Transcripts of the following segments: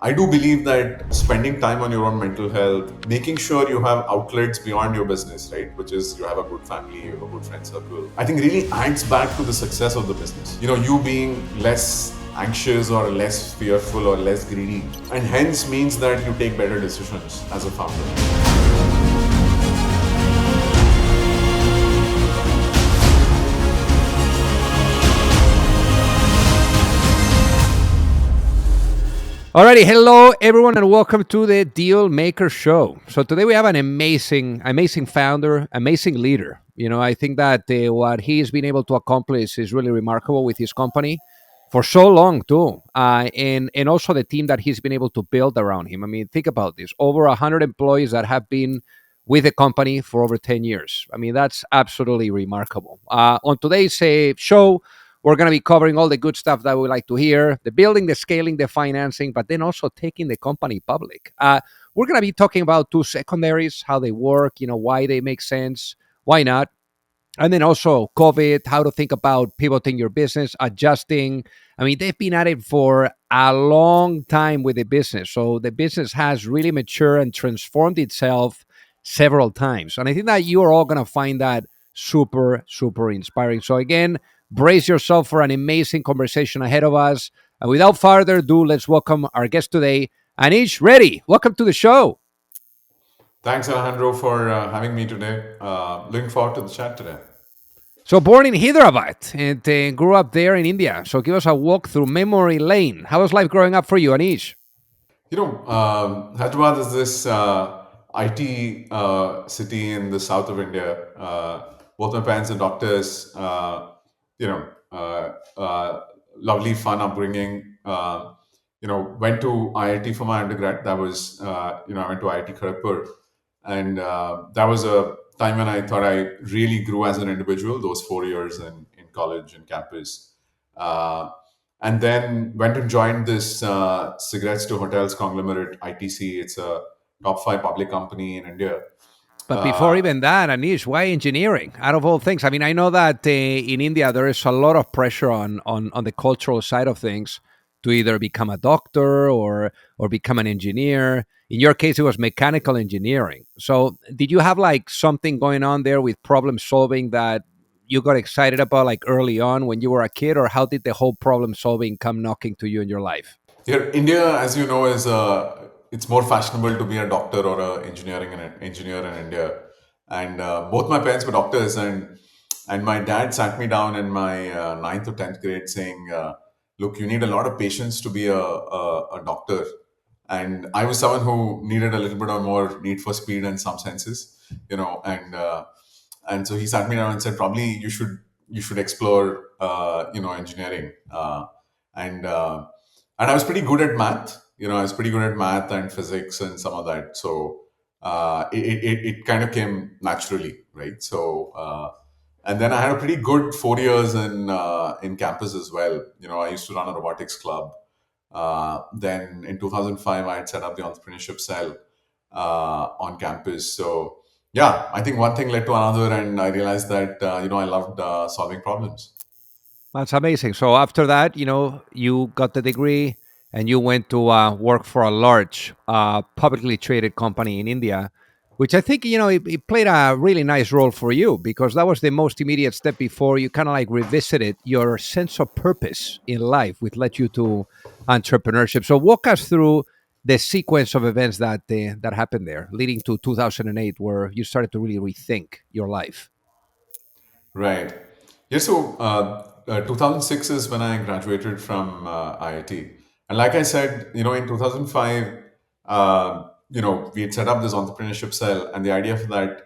I do believe that spending time on your own mental health, making sure you have outlets beyond your business, right? Which is you have a good family, you have a good friend circle, I think really adds back to the success of the business. You being less anxious or less fearful or less greedy, and hence means that you take better decisions as a founder. Alrighty, hello everyone, and welcome to the Deal Maker Show. So today we have an amazing founder, amazing leader. I think that what he's been able to accomplish is really remarkable with his company for so long too, and also the team that he's been able to build around him. I mean, think about this: over 100 employees that have been with the company for over 10 years. I mean, that's absolutely remarkable. On today's show, we're going to be covering all the good stuff that we like to hear: the building, the scaling, the financing, but then also taking the company public. We're going to be talking about two secondaries, how they work, why they make sense, why not. And then also COVID, how to think about pivoting your business, adjusting. I mean, they've been at it for a long time with the business. So the business has really matured and transformed itself several times. And I think that you are all going to find that super inspiring. So again, brace yourself for an amazing conversation ahead of us. And without further ado, let's welcome our guest today, Aneesh Reddy. Welcome to the show. Thanks, Alejandro, for having me today. Looking forward to the chat today. So born in Hyderabad and grew up there in India. So give us a walk through memory lane. How was life growing up for you, Anish? Hyderabad is this IT city in the south of India. Both my parents are doctors. You know, Lovely, fun upbringing. Went to IIT for my undergrad. That was, I went to IIT Kharagpur, and that was a time when I thought I really grew as an individual. Those 4 years in college and campus. And then went and joined this cigarettes to hotels conglomerate ITC. It's a top 5 public company in India. But before Uh, even that, Anish, why engineering? Out of all things, I mean, I know that in India there is a lot of pressure on the cultural side of things to either become a doctor or become an engineer. In your case, it was mechanical engineering. So, did you have like something going on there with problem solving that you got excited about like early on when you were a kid, or how did the whole problem solving come knocking to you in your life? Here, India, as you know, is it's more fashionable to be a doctor or a engineering and an engineer in India. And both my parents were doctors, and my dad sat me down in my ninth or tenth grade, saying, "Look, you need a lot of patience to be a doctor." And I was someone who needed a little bit of more need for speed in some senses, and so he sat me down and said, "Probably you should explore, engineering." And and I was pretty good at math. I was pretty good at math and physics and some of that. So it kind of came naturally, right? So and then I had a pretty good 4 years in campus as well. I used to run a robotics club. Then in 2005, I had set up the entrepreneurship cell on campus. So yeah, I think one thing led to another, and I realized that I loved solving problems. That's amazing. So after that, you got the degree and you went to work for a large publicly traded company in India, which I think, it played a really nice role for you because that was the most immediate step before you kind of like revisited your sense of purpose in life, which led you to entrepreneurship. So walk us through the sequence of events that happened there, leading to 2008, where you started to really rethink your life. Right. Yeah. So 2006 is when I graduated from IIT, and like I said, in 2005, we had set up this entrepreneurship cell, and the idea for that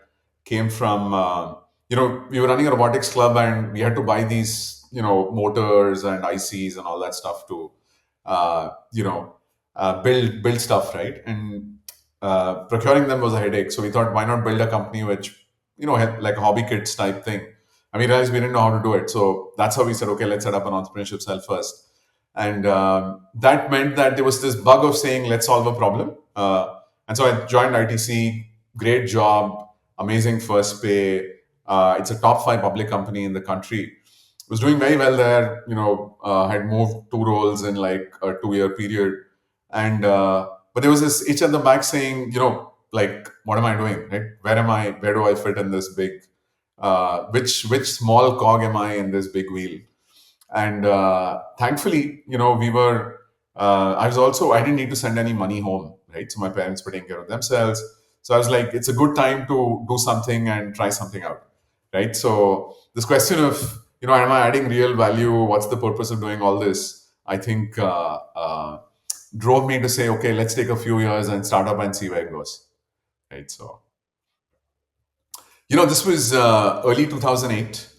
came from we were running a robotics club, and we had to buy these motors and ICs and all that stuff to build stuff, right? And procuring them was a headache. So we thought, why not build a company which had like a hobby kits type thing. And we realized we didn't know how to do it. So that's how we said, okay, let's set up an entrepreneurship cell first. And that meant that there was this bug of saying, let's solve a problem. And so I joined ITC, great job, amazing first pay. It's a top 5 public company in the country. Was doing very well there. Had moved 2 roles in like a 2-year period. And but there was this itch at the back saying, like, what am I doing? Right? Where am I? Where do I fit in this big? Which small cog am I in this big wheel? And thankfully, we were. I didn't need to send any money home, right? So my parents were taking care of themselves. So I was like, it's a good time to do something and try something out, right? So this question of, am I adding real value? What's the purpose of doing all this? I think drove me to say, okay, let's take a few years and start up and see where it goes, right? So this was early 2008,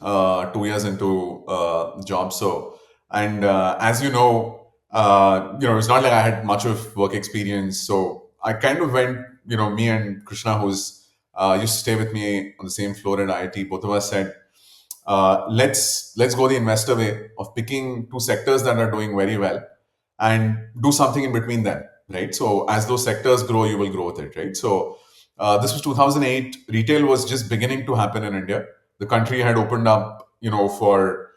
2 years into the job. So, and as it's not like I had much of work experience. So I kind of went, me and Krishna, who's used to stay with me on the same floor at IIT, both of us said, let's go the investor way of picking two sectors that are doing very well and do something in between them, right? So as those sectors grow, you will grow with it, right? So this was 2008. Retail was just beginning to happen in India. The country had opened up, for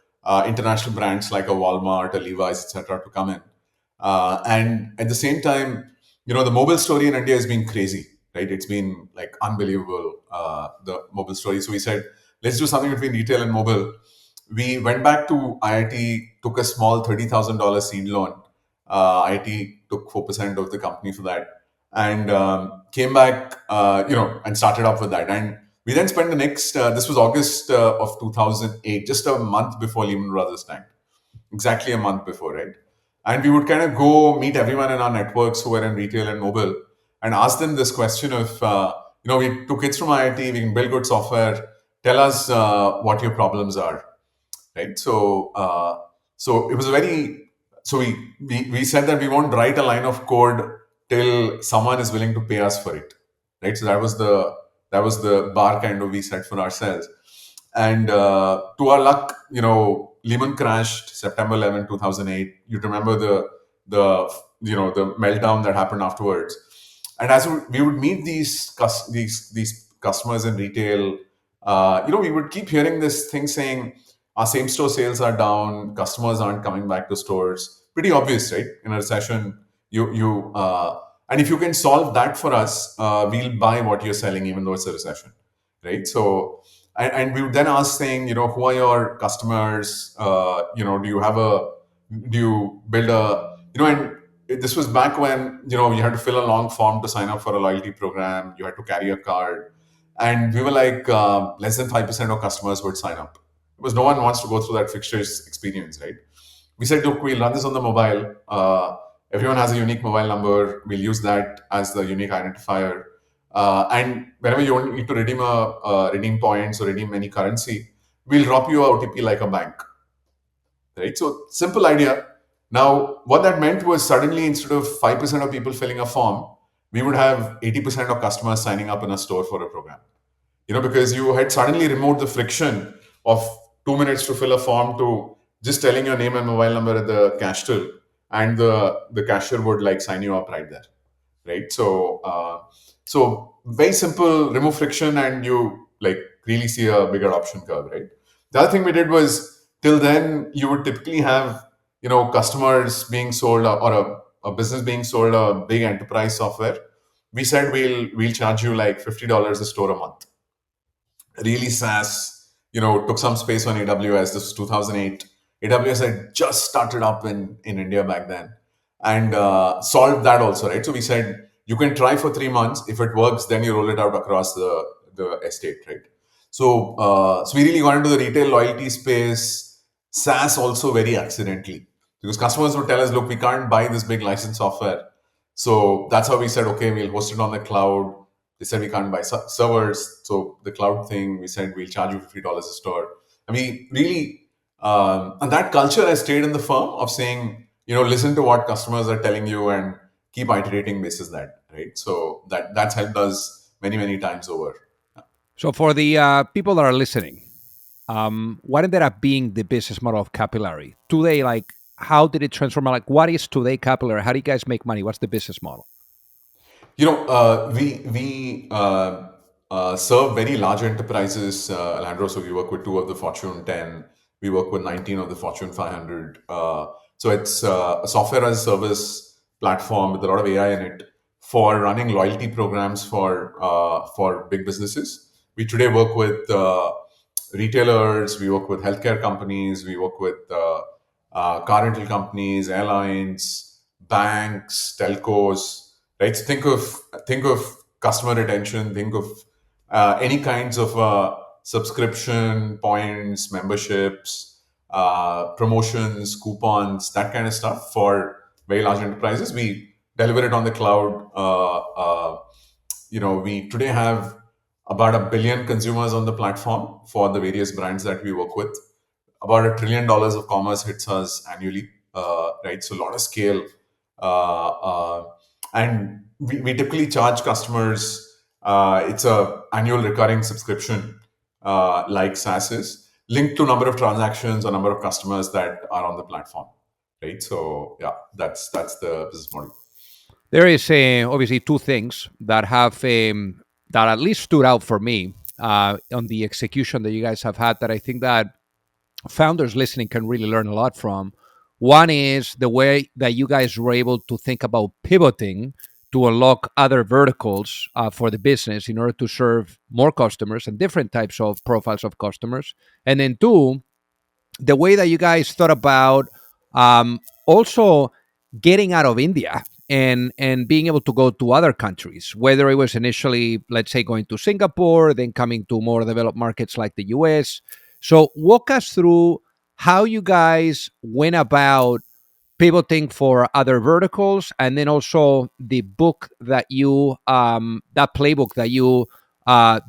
international brands like a Walmart, a Levi's, etc., to come in. And at the same time, the mobile story in India has been crazy, right? It's been like unbelievable, the mobile story. So we said, let's do something between retail and mobile. We went back to IIT, took a small $30,000 seed loan. IIT took 4% of the company for that, and came back, and started off with that. And we then spent the next. This was August of 2008, just a month before Lehman Brothers tanked, exactly a month before, right? And we would kind of go meet everyone in our networks who were in retail and mobile, and ask them this question of, we took kids from IIT, we can build good software. Tell us what your problems are, right? So it was a very so we said that we won't write a line of code till someone is willing to pay us for it, right? So that was the bar kind of we set for ourselves. And to our luck, Lehman crashed September 11, 2008. You remember the meltdown that happened afterwards. And as we would meet these customers in retail, we would keep hearing this thing saying our same store sales are down, customers aren't coming back to stores. Pretty obvious, right? In a recession, and if you can solve that for us, we'll buy what you're selling, even though it's a recession, right? So, and we would then ask, saying, who are your customers? Do you build a, and this was back when, you had to fill a long form to sign up for a loyalty program. You had to carry a card, and we were like, less than 5% of customers would sign up, because no one wants to go through that fixtures experience, right? We said, look, we'll run this on the mobile. Everyone has a unique mobile number. We'll use that as the unique identifier. And whenever you need to redeem points or redeem any currency, we'll drop you a OTP like a bank, right? So simple idea. Now, what that meant was, suddenly, instead of 5% of people filling a form, we would have 80% of customers signing up in a store for a program. Because you had suddenly removed the friction of 2 minutes to fill a form to just telling your name and mobile number at the cash till, and the cashier would like sign you up right there, right? So very simple, remove friction, and you like really see a big adoption curve, right? The other thing we did was, till then you would typically have customers being sold, or a business being sold a big enterprise software. We said, we'll charge you like $50 a store a month. Really SaaS, took some space on AWS. This was 2008. AWS had just started up in India back then, and solved that also, right? So we said, you can try for 3 months. If it works, then you roll it out across the estate, right? So we really got into the retail loyalty space, SaaS also very accidentally, because customers would tell us, look, we can't buy this big license software. So that's how we said, okay, we'll host it on the cloud. They said we can't buy servers. So the cloud thing, we said, we'll charge you $50 a store. And we really, and that culture has stayed in the firm of saying, listen to what customers are telling you and keep iterating basis that, right? So that's helped us many, many times over. So for the people that are listening, what ended up being the business model of Capillary today? Like, how did it transform? Like, what is today Capillary? How do you guys make money? What's the business model? We serve very large enterprises, Alejandro. So we work with 2 of the Fortune 10. We work with 19 of the Fortune 500. So it's a software as a service platform with a lot of AI in it for running loyalty programs for big businesses. We today work with retailers, we work with healthcare companies, we work with car rental companies, airlines, banks, telcos. Right. So think of customer retention. Think of any kinds of subscription points, memberships, promotions, coupons, that kind of stuff for very large enterprises. We deliver it on the cloud. We today have about 1 billion consumers on the platform for the various brands that we work with. About $1 trillion of commerce hits us annually, right? So a lot of scale, and we typically charge customers. It's a annual recurring subscription, like SaaS is linked to number of transactions or number of customers that are on the platform, right? So yeah, that's the business model. There is obviously two things that have that at least stood out for me on the execution that you guys have had that I think that founders listening can really learn a lot from. One is the way that you guys were able to think about pivoting to unlock other verticals for the business in order to serve more customers and different types of profiles of customers. And then two, the way that you guys thought about also getting out of India and being able to go to other countries, whether it was initially, let's say, going to Singapore, then coming to more developed markets like the US. So walk us through how you guys went about pivoting for other verticals, and then also the book that you that playbook that you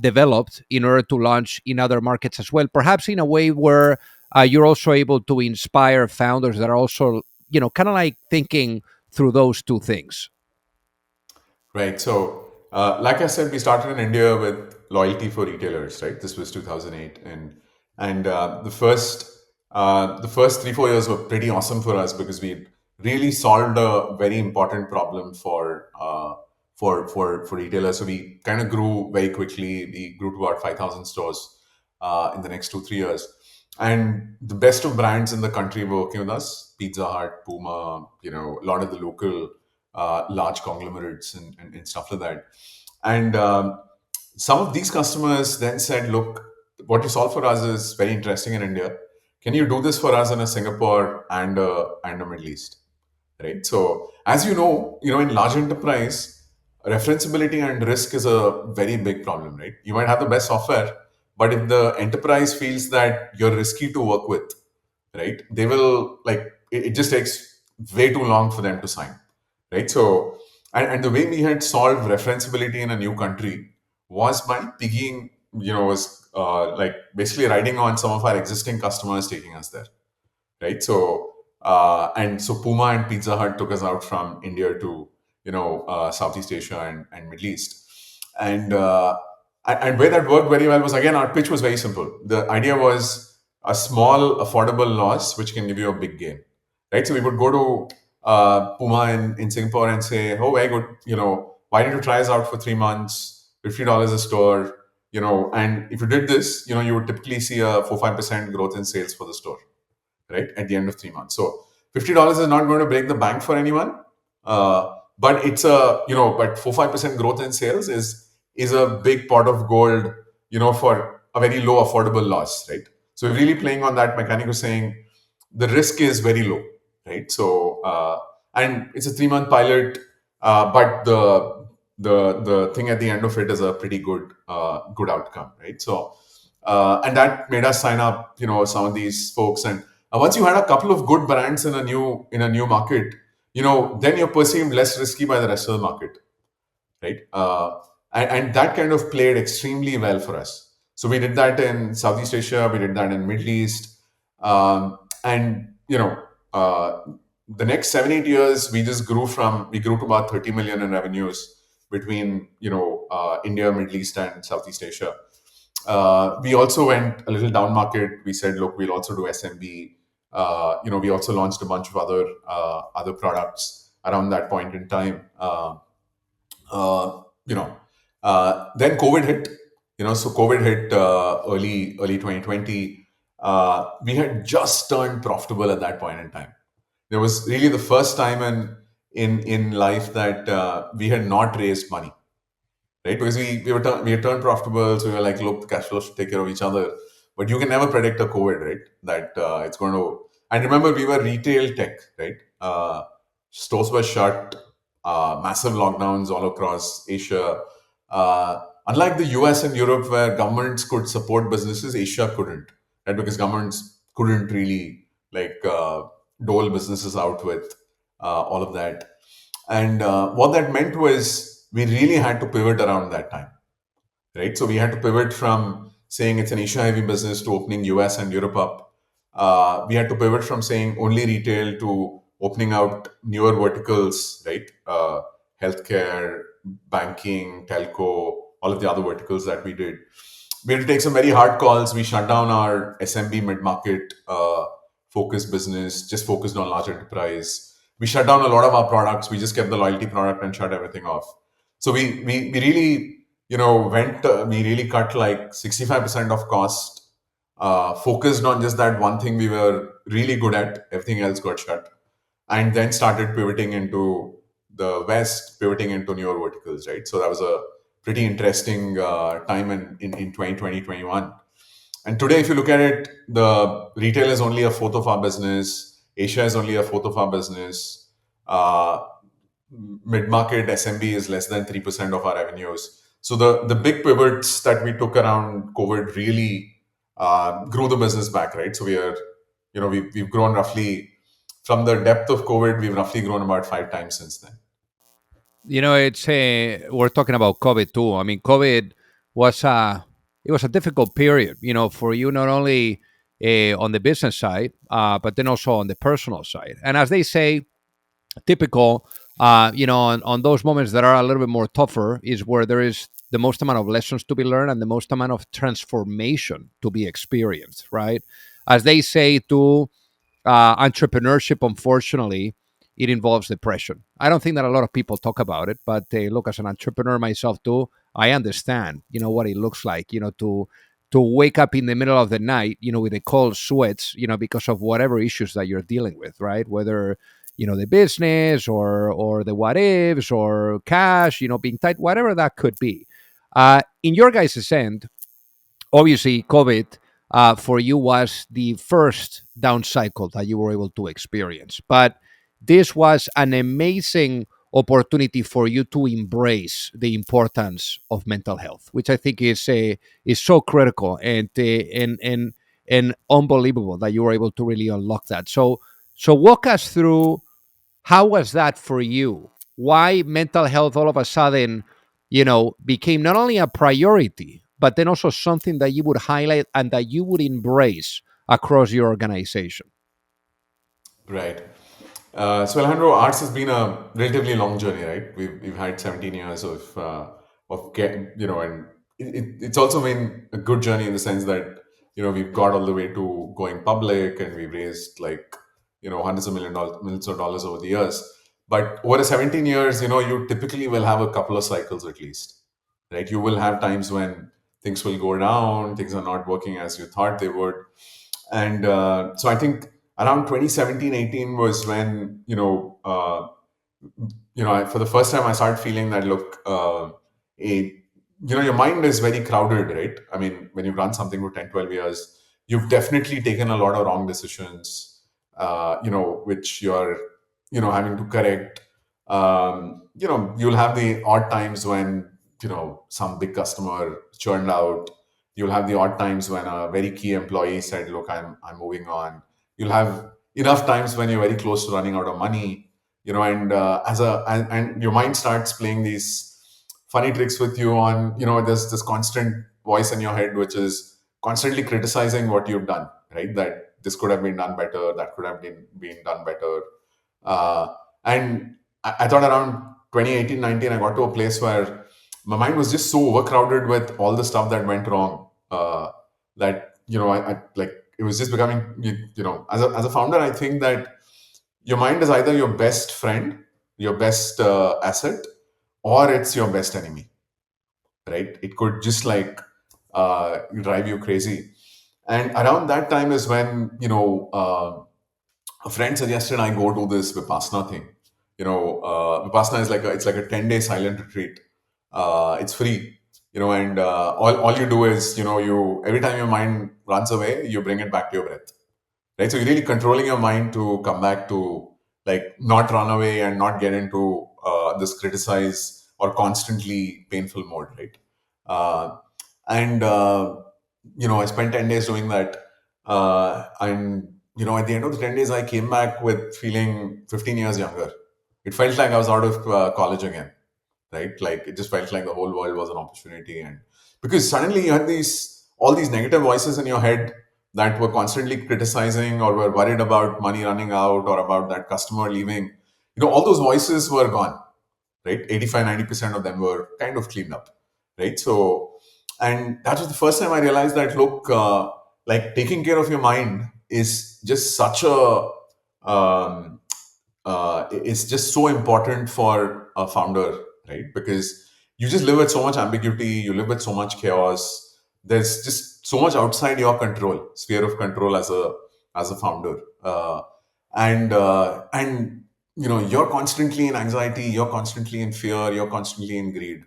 developed in order to launch in other markets as well, perhaps in a way where you're also able to inspire founders that are also kind of like thinking through those two things. Right. So, like I said, we started in India with loyalty for retailers. Right. This was 2008, and the first 3-4 years were pretty awesome for us because we really solved a very important problem for retailers. So we kind of grew very quickly. We grew to about 5,000 stores in the next 2-3 years. And the best of brands in the country were working with us: Pizza Hut, Puma, a lot of the local large conglomerates and stuff like that. And some of these customers then said, "Look, what you solve for us is very interesting in India. Can you do this for us in a Singapore and a Middle East?" Right. So, as in large enterprise, referenceability and risk is a very big problem. Right. You might have the best software, but if the enterprise feels that you're risky to work with, right, they will it just takes way too long for them to sign, right? So, and the way we had solved referenceability in a new country was by picking, was like basically riding on some of our existing customers taking us there, right? So, and so Puma and Pizza Hut took us out from India to Southeast Asia and Middle East, and and where that worked very well was, again, our pitch was very simple. The idea was a small affordable loss which can give you a big gain, right? So we would go to Puma in Singapore and say, "Oh, very good. Why don't you try us out for 3 months, $50 a store, and if you did this, you would typically see a 4-5% growth in sales for the store, right, at the end of 3 months. So $50 is not going to break the bank for anyone, but it's but 4-5% growth in sales is a big pot of gold, for a very low affordable loss, right? So we're really playing on that mechanic of saying the risk is very low, right? So and it's a 3-month pilot, but the thing at the end of it is a pretty good outcome, right? So and that made us sign up, some of these folks. And once you had a couple of good brands in a new market, then you're perceived less risky by the rest of the market, right? And that kind of played extremely well for us. So we did that in Southeast Asia, we did that in Middle East, and the next 7-8 years, we grew to about 30 million in revenues between India, Middle East, and Southeast Asia. We also went a little down market. We said, look, we'll also do SMB. We also launched a bunch of other products around that point in time. Then COVID hit. So COVID hit early 2020. We had just turned profitable at that point in time. It was really the first time in life that we had not raised money, right? Because we had turned profitable, so we were like, look, the cash flow should take care of each other. But you can never predict a COVID, right? That it's going to. And remember, we were retail tech, right? Stores were shut, massive lockdowns all across Asia. Unlike the US and Europe, where governments could support businesses, Asia couldn't, right? Because governments couldn't really like dole businesses out with all of that. And what that meant was we really had to pivot around that time, right? So we had to pivot from saying it's an Asia heavy business to opening US and Europe up. We had to pivot from saying only retail to opening out newer verticals, right? Healthcare, banking, telco, all of the other verticals that we did. We had to take some very hard calls. We shut down our SMB mid market focused business, just focused on large enterprise. We shut down a lot of our products. We just kept the loyalty product and shut everything off. So we really we really cut like 65% of cost, focused on just that one thing we were really good at. Everything else got shut, and then started pivoting into the West, pivoting into newer verticals, right? So that was a pretty interesting time in 2020, 21. And today, if you look at it, the retail is only a fourth of our business. Asia is only a fourth of our business. Uh, Mid-market SMB is less than 3% of our revenues. So the big pivots that we took around COVID really grew the business back, right? So we've grown roughly from the depth of COVID, we've roughly grown about 5 times since then. It's we're talking about COVID too. I mean, COVID was a it was a difficult period, for you not only on the business side, but then also on the personal side. And as they say, typical, on those moments that are a little bit more tougher is where there is the most amount of lessons to be learned and the most amount of transformation to be experienced, right? As they say to entrepreneurship, unfortunately, it involves depression. I don't think that a lot of people talk about it, but look, as an entrepreneur myself too, I understand, what it looks like, to wake up in the middle of the night, with the cold sweats, because of whatever issues that you're dealing with, right? Whether the business or the what ifs or cash, being tight, whatever that could be. In your guys' end, obviously COVID for you was the first down cycle that you were able to experience, but this was an amazing opportunity for you to embrace the importance of mental health, which I think is so critical and unbelievable that you were able to really unlock that. So walk us through, how was that for you? Why mental health all of a sudden, became not only a priority, but then also something that you would highlight and that you would embrace across your organization? Right. So Alejandro, arts has been a relatively long journey, right? We've had 17 years and it's also been a good journey in the sense that we've got all the way to going public, and we've raised like hundreds of millions of dollars over the years. But over the 17 years, you typically will have a couple of cycles at least, right? You will have times when things will go down, things are not working as you thought they would, and so I think around 2017, 18 was when for the first time I started feeling that, look, your mind is very crowded, right? I mean, when you run something for 10, 12 years, you've definitely taken a lot of wrong decisions, which you're having to correct. You'll have the odd times when some big customer churned out. You'll have the odd times when a very key employee said, look, I'm moving on. You'll have enough times when you're very close to running out of money, and and your mind starts playing these funny tricks with you on, there's this constant voice in your head which is constantly criticizing what you've done, right? That this could have been done better, that could have been done better. And I thought around 2018, 19, I got to a place where my mind was just so overcrowded with all the stuff that went wrong, that I like it was just becoming, as a founder, I think that your mind is either your best friend, your best asset, or it's your best enemy, right? It could just like drive you crazy. And around that time is when a friend suggested I go to this Vipassana thing. Vipassana is it's like a 10-day silent retreat. It's free, and all you do is, you every time your mind runs away, you bring it back to your breath, right? So you're really controlling your mind to come back to, like, not run away and not get into this criticize or constantly painful mode, right? And I spent 10 days doing that. And at the end of the 10 days, I came back with feeling 15 years younger. It felt like I was out of college again, right? Like, it just felt like the whole world was an opportunity. And because suddenly you had these all these negative voices in your head that were constantly criticizing or were worried about money running out or about that customer leaving, all those voices were gone, right? 85-90% of them were kind of cleaned up, right? So, and that was the first time I realized that, look, like, taking care of your mind is just such a um, it's just so important for a founder, right? Because you just live with so much ambiguity, you live with so much chaos. There's just so much outside your control, sphere of control, as a founder, and you're constantly in anxiety, you're constantly in fear, you're constantly in greed,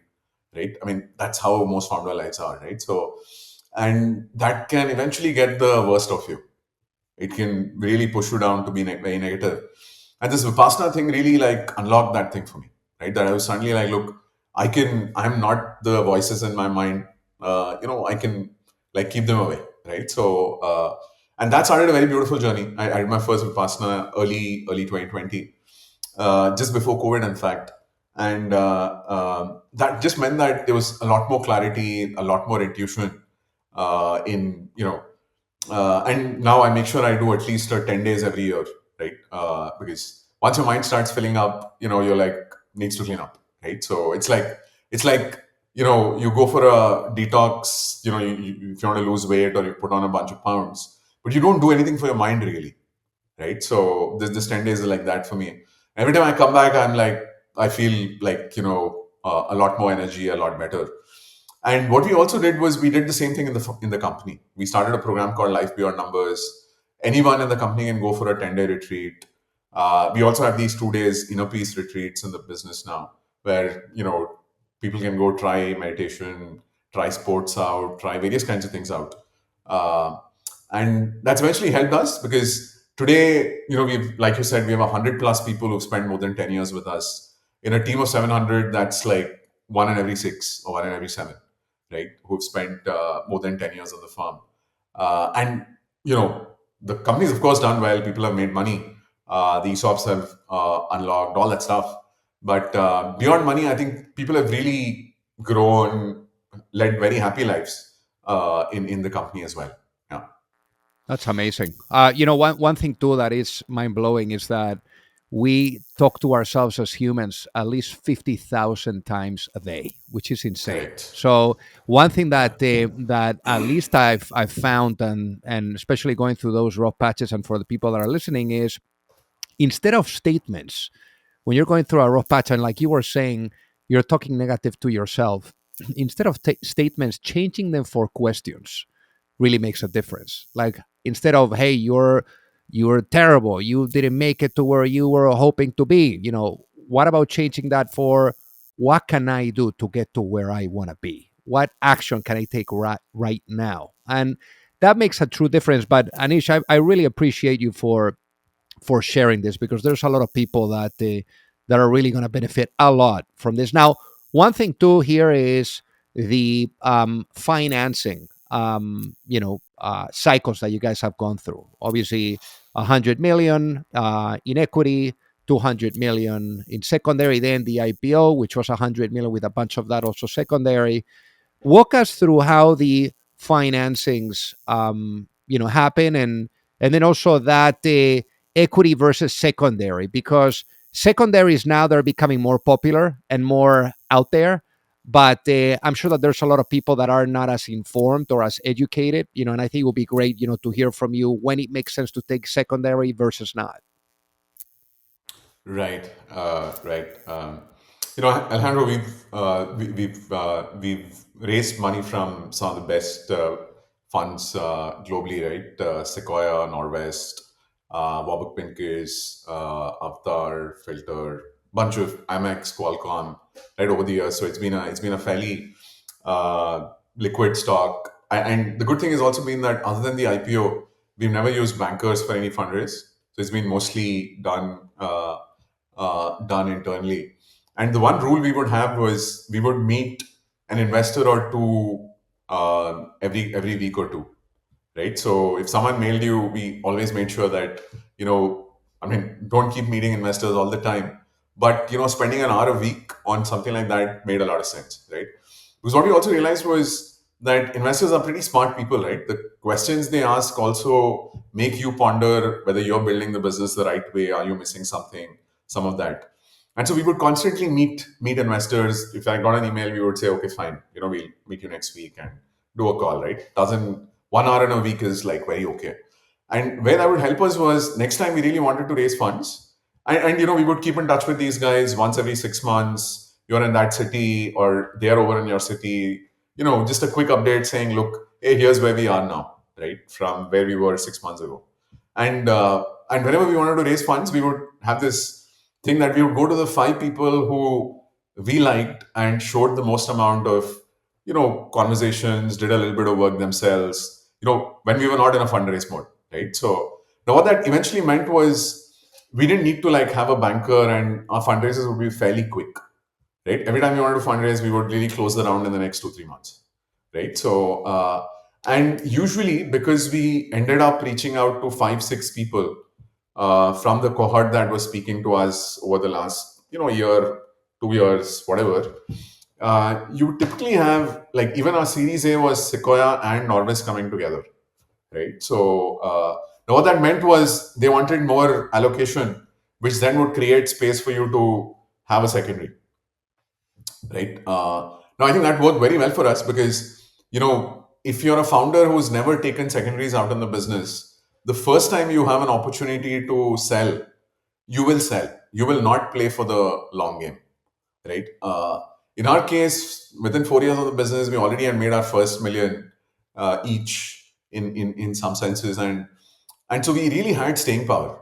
right? I mean, that's how most founder lives are, right? So, and that can eventually get the worst of you. It can really push you down to be very negative. And this Vipassana thing really, like, unlocked that thing for me, right? That I was suddenly like, look, I'm not the voices in my mind. I can, like, keep them away, right? So, and that started a very beautiful journey. I did my first Vipassana early 2020, just before COVID, in fact. And that just meant that there was a lot more clarity, a lot more intuition in, and now I make sure I do at least 10 days every year, right? Because once your mind starts filling up, you're like, needs to clean up, right? So it's like, you go for a detox, if you want to lose weight or you put on a bunch of pounds, but you don't do anything for your mind, really, right? So this 10 days is like that for me. Every time I come back, I'm like, I feel like, a lot more energy, a lot better. And what we also did was we did the same thing in the company. We started a program called Life Beyond Numbers. Anyone in the company can go for a 10-day retreat. We also have these 2 days inner peace retreats in the business now, where people can go try meditation, try sports out, try various kinds of things out. Uh, and that's eventually helped us because today, we've, like you said, we have 100 plus people who've spent more than 10 years with us. In a team of 700, that's like one in every six or one in every seven, right? Who've spent more than 10 years on the farm. And, the company's, of course, done well. People have made money. The ESOPs have unlocked, all that stuff. But beyond money, I think people have really grown, led very happy lives in the company as well. Yeah. That's amazing. One thing too that is mind blowing is that we talk to ourselves as humans at least 50,000 times a day, which is insane. Correct. So one thing Yeah. that at least I've found, and especially going through those rough patches, and for the people that are listening, is instead of statements, when you're going through a rough patch, and like you were saying, you're talking negative to yourself, instead of statements, changing them for questions really makes a difference. Like, instead of, hey, you're terrible, you didn't make it to where you were hoping to be, what about changing that for, what can I do to get to where I want to be? What action can I take right now? And that makes a true difference. But Anish, I really appreciate you for sharing this, because there's a lot of people that are really going to benefit a lot from this. Now, one thing too here is the financing, cycles that you guys have gone through. Obviously, 100 million in equity, 200 million in secondary, then the IPO, which was 100 million with a bunch of that also secondary. Walk us through how the financings happen, and then also that equity versus secondary, because secondaries now they're becoming more popular and more out there, but I'm sure that there's a lot of people that are not as informed or as educated, and I think it would be great, to hear from you when it makes sense to take secondary versus not. Right, right. Alejandro, we've raised money from some of the best funds globally, right? Sequoia, Norwest, Warburg Pincus, Avatar, Filter, bunch of Amex, Qualcomm, right over the years. So it's been a fairly liquid stock. And the good thing has also been that other than the IPO, we've never used bankers for any fundraise. So it's been mostly done internally. And the one rule we would have was we would meet an investor or two every week or two, right? So if someone mailed you, we always made sure that, I mean, don't keep meeting investors all the time, but spending an hour a week on something like that made a lot of sense, right? Because what we also realized was that investors are pretty smart people, right? The questions they ask also make you ponder whether you're building the business the right way, are you missing something, some of that. And so we would constantly meet investors. If I got an email, we would say, okay, fine, we'll meet you next week and do a call, right? Doesn't 1 hour in a week is like very okay. And where that would help us was next time we really wanted to raise funds, and we would keep in touch with these guys once every 6 months. You're in that city or they're over in your city. Just a quick update saying, look, hey, here's where we are now, right? From where we were 6 months ago. And whenever we wanted to raise funds, we would have this thing that we would go to the 5 people who we liked and showed the most amount of conversations, did a little bit of work themselves, when we were not in a fundraise mode, right? So now what that eventually meant was we didn't need to like have a banker, and our fundraisers would be fairly quick, right? Every time we wanted to fundraise, we would really close the round in the next 2-3 months, right? So and usually because we ended up reaching out to 5-6 people from the cohort that was speaking to us over the last year, 2 years, whatever, you typically have, like, even our Series A was Sequoia and Norvis coming together, right? So now what that meant was they wanted more allocation, which then would create space for you to have a secondary, right? Now I think that worked very well for us because if you're a founder who's never taken secondaries out in the business, the first time you have an opportunity to sell, you will sell. You will not play for the long game, right? In our case, within 4 years of the business, we already had made our first million each in some senses, and so we really had staying power,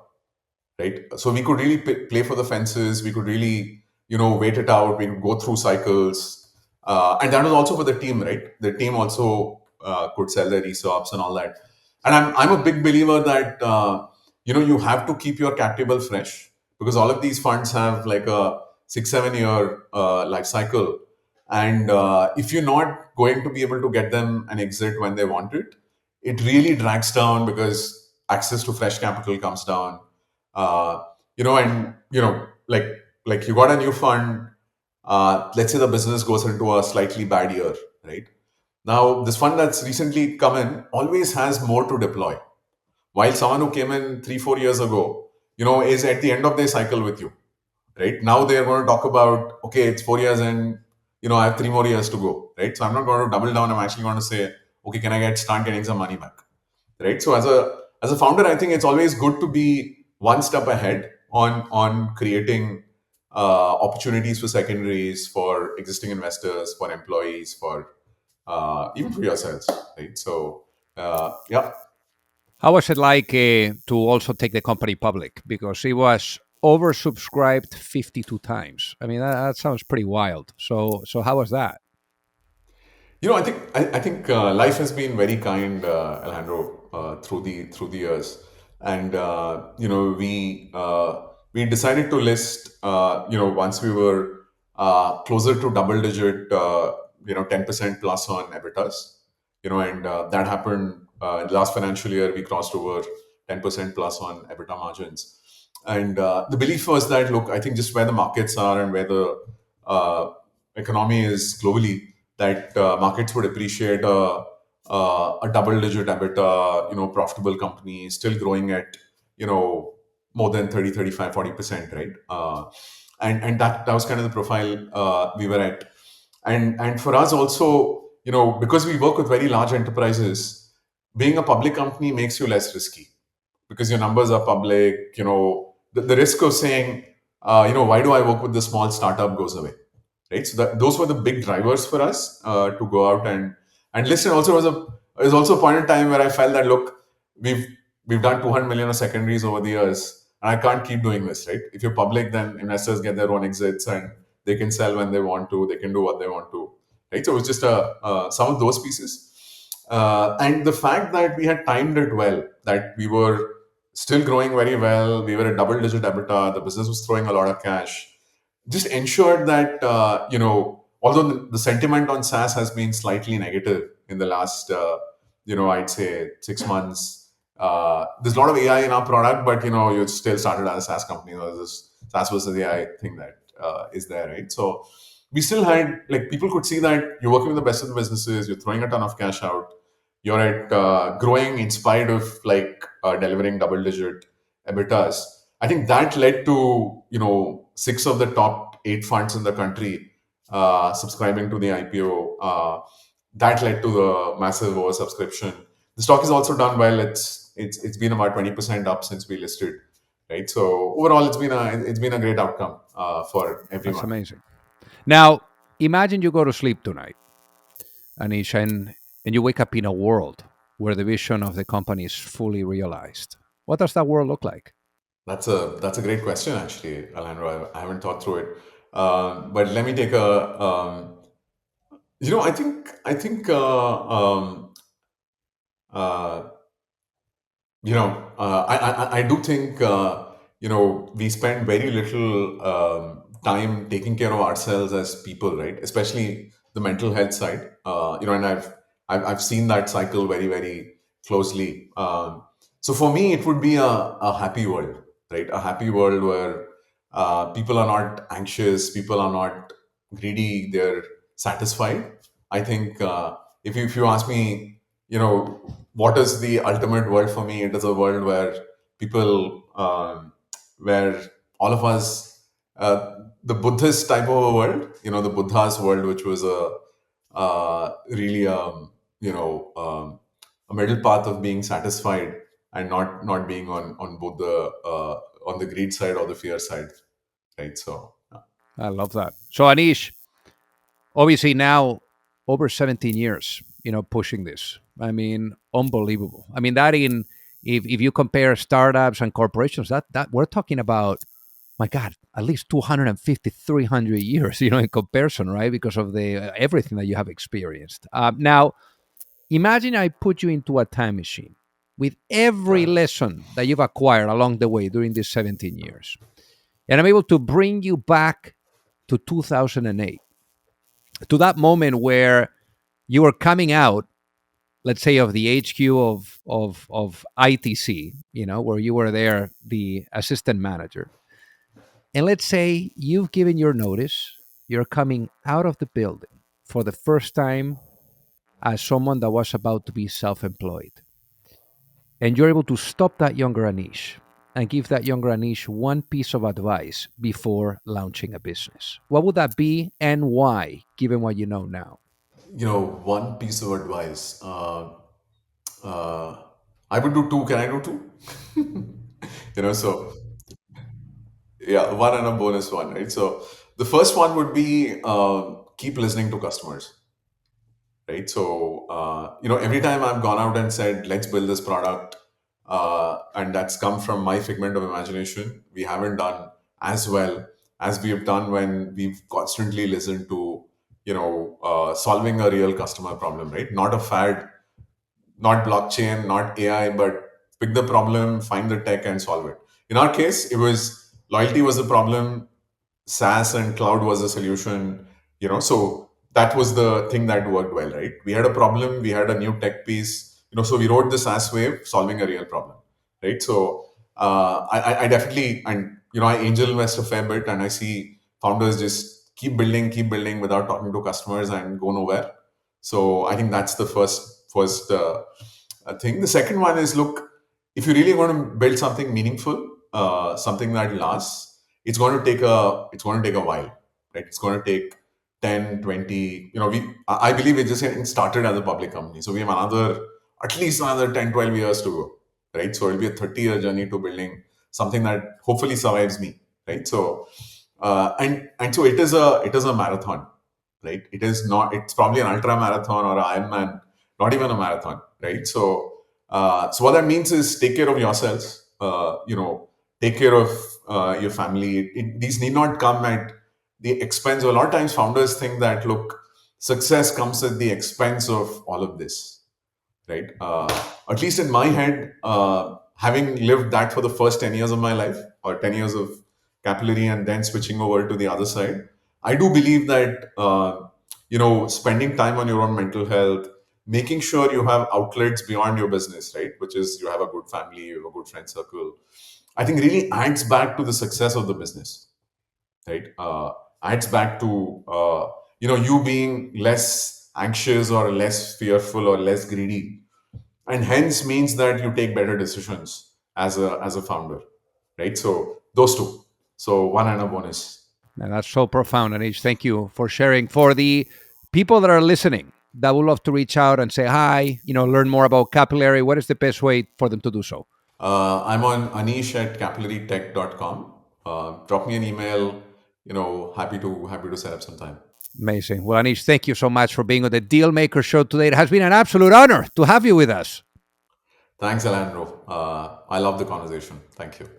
right? So we could really play for the fences. We could really wait it out. We could go through cycles, and that was also for the team, right? The team also could sell their ESOPs and all that. And I'm a big believer that you have to keep your cap table fresh because all of these funds have like a 6-7 year life cycle, and if you're not going to be able to get them an exit when they want it, it really drags down because access to fresh capital comes down. And like you got a new fund. Let's say the business goes into a slightly bad year, right? Now this fund that's recently come in always has more to deploy, while someone who came in 3-4 years ago, is at the end of their cycle with you, right? Now they're going to talk about, okay, it's 4 years and I have 3 more years to go, right? So I'm not going to double down. I'm actually going to say, okay, can I start getting some money back, right? So as a founder, I think it's always good to be one step ahead on creating opportunities for secondaries, for existing investors, for employees, for even for yourselves, right? So yeah. How was it like to also take the company public? Because it was oversubscribed 52 times. I mean, that sounds pretty wild. So how was that? I think life has been very kind, Alejandro, through the years, and we decided to list. Once we were closer to double digit, 10% plus on EBITDAs, and that happened last financial year. We crossed over 10% plus on EBITDA margins, and the belief was that, look, I think just where the markets are and where the economy is globally, that markets would appreciate a double-digit EBITDA, profitable company still growing at, more than 30, 35, 40%, right? And that was kind of the profile we were at. And for us also, because we work with very large enterprises, being a public company makes you less risky because your numbers are public. The risk of saying, why do I work with the small startup goes away, right? So those were the big drivers for us to go out and listen. Also was also a point in time where I felt that, look, we've done 200 million of secondaries over the years, and I can't keep doing this, right? If you're public, then investors get their own exits and they can sell when they want to, they can do what they want to, right? So it was just some of those pieces. And the fact that we had timed it well, that we were still growing very well, we were a double digit EBITDA, the business was throwing a lot of cash, just ensured that, although the sentiment on SaaS has been slightly negative in the last, I'd say 6 months. There's a lot of AI in our product, but you still started as a SaaS company. There's this SaaS versus AI thing that is there, right? So we still had, like, people could see that you're working with the best of the businesses, you're throwing a ton of cash out, you're at growing in spite of like delivering double digit EBITDAs. I think that led to, six of the top eight funds in the country subscribing to the IPO. That led to the massive oversubscription. The stock has also done well. It's been about 20% up since we listed, right? So overall, it's been a great outcome for That's everyone. amazing. Now, imagine you go to sleep tonight, Anish, and you wake up in a world where the vision of the company is fully realized. What does that world look like? That's a great question, actually, Alejandro. I haven't thought through it, but let me take I think uh, I do think we spend very little time taking care of ourselves as people, right? Especially the mental health side. And I've seen that cycle very, very closely. So for me, it would be a happy world, right? A happy world where people are not anxious, people are not greedy, they're satisfied. I think if you ask me, what is the ultimate world for me? It is a world where people, where all of us, the Buddhist type of a world, the Buddha's world, which was really, a middle path of being satisfied and not being on both on the greed side or the fear side, right? So I love that. So, Anish, obviously now over 17 years, pushing this. I mean, unbelievable. I mean, that in if you compare startups and corporations, that we're talking about, my God, at least 250, 300 years, in comparison, right? Because of the everything that you have experienced. Now, imagine I put you into a time machine with every right. lesson that you've acquired along the way during these 17 years. And I'm able to bring you back to 2008, to that moment where you were coming out, let's say, of the HQ of ITC, where you were there, the assistant manager. And let's say you've given your notice, you're coming out of the building for the first time as someone that was about to be self employed. And you're able to stop that younger Anish and give that younger Anish one piece of advice before launching a business. What would that be and why, given what you know now? One piece of advice. Uh, I would do two. Can I do two? So yeah, one and a bonus one, right? So the first one would be keep listening to customers, right? So every time I've gone out and said, let's build this product, and that's come from my figment of imagination, we haven't done as well as we have done when we've constantly listened to solving a real customer problem, right? Not a fad, not blockchain, not AI, but pick the problem, find the tech, and solve it. In our case, it was loyalty was the problem, SaaS and cloud was the solution. So that was the thing that worked well, right? We had a problem, we had a new tech piece, so we wrote the SaaS wave, solving a real problem, right? So I definitely, and I angel invest a fair bit, and I see founders just keep building without talking to customers and go nowhere. So I think that's the first thing. The second one is, look, if you really want to build something meaningful, something that lasts, it's going to take a while, right? It's going to take 10, 20. I believe we're just getting started as a public company, so we have at least another 10, 12 years to go, right? So it'll be a 30-year journey to building something that hopefully survives me, right? So and so it is a marathon, right? It's probably an ultra marathon or an Ironman, not even a marathon, right? So what that means is take care of yourselves. take care of your family. These need not come at the expense. A lot of times, founders think that look, success comes at the expense of all of this, right? At least in my head, having lived that for the first 10 years of my life, or 10 years of Capillary, and then switching over to the other side, I do believe that spending time on your own mental health, making sure you have outlets beyond your business, right, which is you have a good family, you have a good friend circle, I think really adds back to the success of the business, right? Adds back to you being less anxious or less fearful or less greedy, and hence means that you take better decisions as a founder, right? So those two, so one and a bonus. And that's so profound, Anish. Thank you for sharing. For the people that are listening that would love to reach out and say hi, learn more about Capillary, what is the best way for them to do so? I'm on Anish at capillarytech.com. Drop me an email. Happy to set up some time. Amazing. Well, Anish, thank you so much for being on the Dealmaker Show today. It has been an absolute honor to have you with us. Thanks, Alejandro. I love the conversation. Thank you.